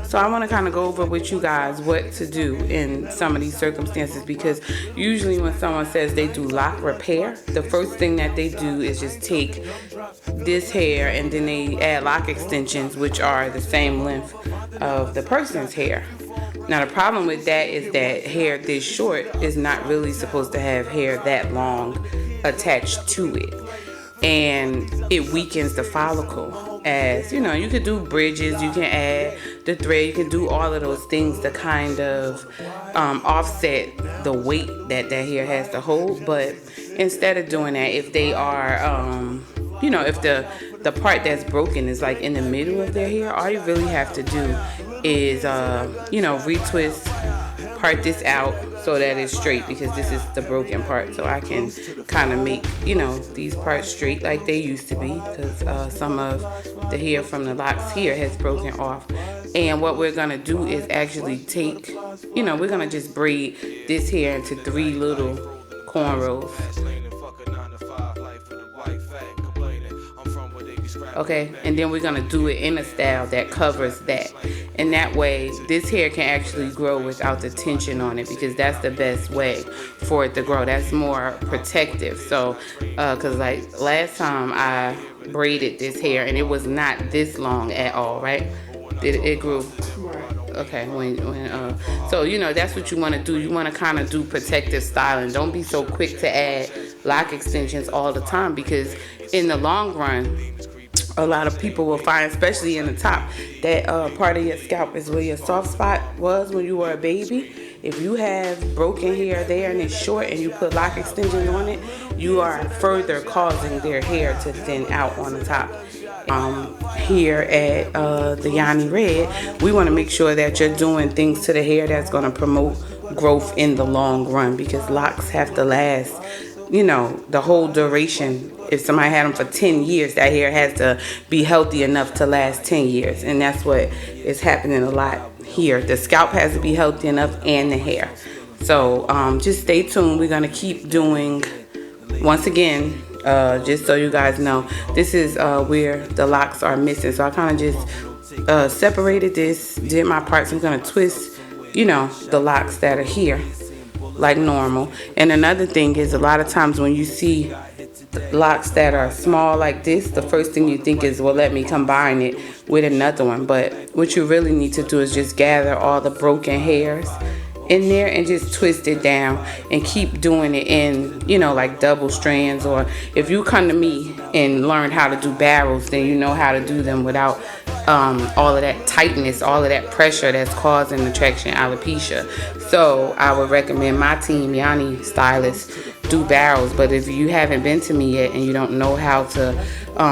So I want to kind of go over with you guys what to do in some of these circumstances, because usually when someone says they do lock repair, the first thing that they do is just take this hair and then they add lock extensions, which are the same length of the person's hair. Now the problem with that is that hair this short is not really supposed to have hair that long attached to it, and it weakens the follicle. As you know, you could do bridges, you can add the thread, you can do all of those things to kind of offset the weight that that hair has to hold. But instead of doing that, if they are if the part that's broken is like in the middle of their hair, all you really have to do is retwist, part this out so that it's straight, because this is the broken part. So I can kind of make these parts straight like they used to be, because some of the hair from the locks here has broken off. And what we're gonna do is actually take, we're gonna just braid this hair into 3 little cornrows. Okay, and then we're gonna do it in a style that covers that, and that way this hair can actually grow without the tension on it, because that's the best way for it to grow. That's more protective. So because like last time I braided this hair and it was not this long at all, right? It grew. Okay, so that's what you want to do. You want to kind of do protective styling. Don't be so quick to add lock extensions all the time, because in the long run, a lot of people will find, especially in the top, that part of your scalp is where your soft spot was when you were a baby. If you have broken hair there and it's short and you put lock extensions on it, you are further causing their hair to thin out on the top. Here at the Yanni Red, we want to make sure that you're doing things to the hair that's going to promote growth in the long run, because locks have to last the whole duration. If somebody had them for 10 years, that hair has to be healthy enough to last 10 years. And that's what is happening a lot here. The scalp has to be healthy enough, and the hair. So just stay tuned. We're going to keep doing, once again, just so you guys know, this is where the locks are missing. So I kind of just separated this, did my parts. I'm going to twist, the locks that are here like normal. And another thing is, a lot of times when you see locks that are small like this, the first thing you think is, well, let me combine it with another one. But what you really need to do is just gather all the broken hairs in there and just twist it down, and keep doing it in like double strands. Or if you come to me and learn how to do barrels, then you know how to do them without all of that tightness, all of that pressure that's causing the traction alopecia. So I would recommend my team, Yanni Stylists, do barrels. But if you haven't been to me yet and you don't know how to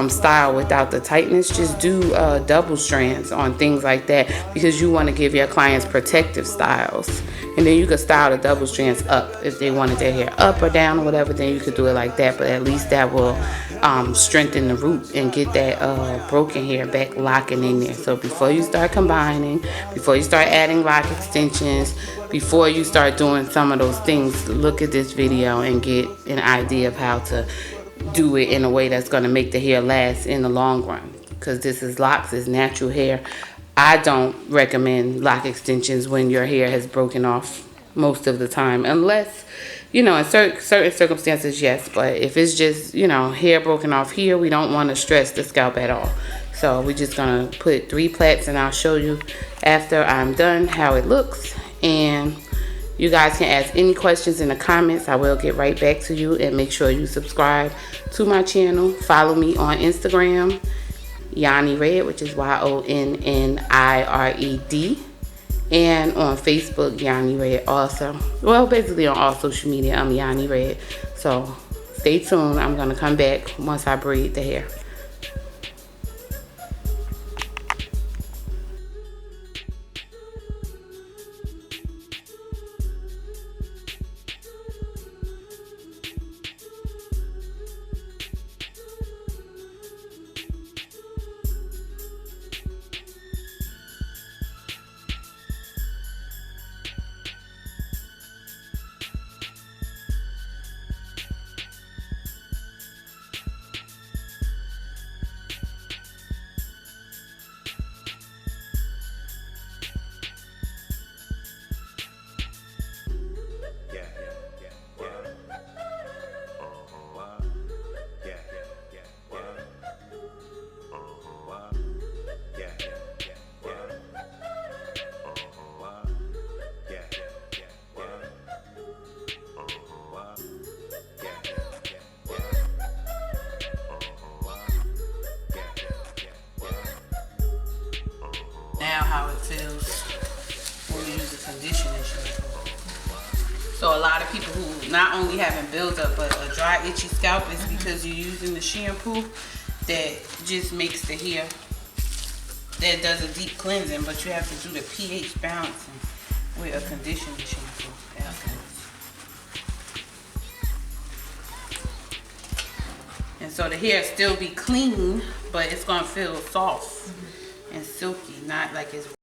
style without the tightness, just do double strands on things like that, because you want to give your clients protective styles. And then you could style the double strands up if they wanted their hair up or down or whatever, then you could do it like that. But at least that will strengthen the root and get that broken hair back locking in there. So before you start combining, before you start adding lock extensions, before you start doing some of those things, look at this video and get an idea of how to do it in a way that's going to make the hair last in the long run. Because this is locks, it's natural hair. I don't recommend lock extensions when your hair has broken off most of the time, unless in certain circumstances, yes. But if it's just hair broken off here, we don't want to stress the scalp at all. So we're just gonna put 3 plaits, and I'll show you after I'm done how it looks. And you guys can ask any questions in the comments. I will get right back to you. And make sure you subscribe to my channel. Follow me on Instagram, Yanni Red, which is YONNIRED, and on Facebook, Yanni Red also. Well, basically on all social media, I'm Yanni Red. So stay tuned. I'm gonna come back once I braid the hair. So a lot of people who not only having buildup but a dry, itchy scalp is because you're using the shampoo that just makes the hair, that does a deep cleansing, but you have to do the pH balancing with a conditioner shampoo afterwards. And so the hair still be clean, but it's gonna feel soft and silky, not like it's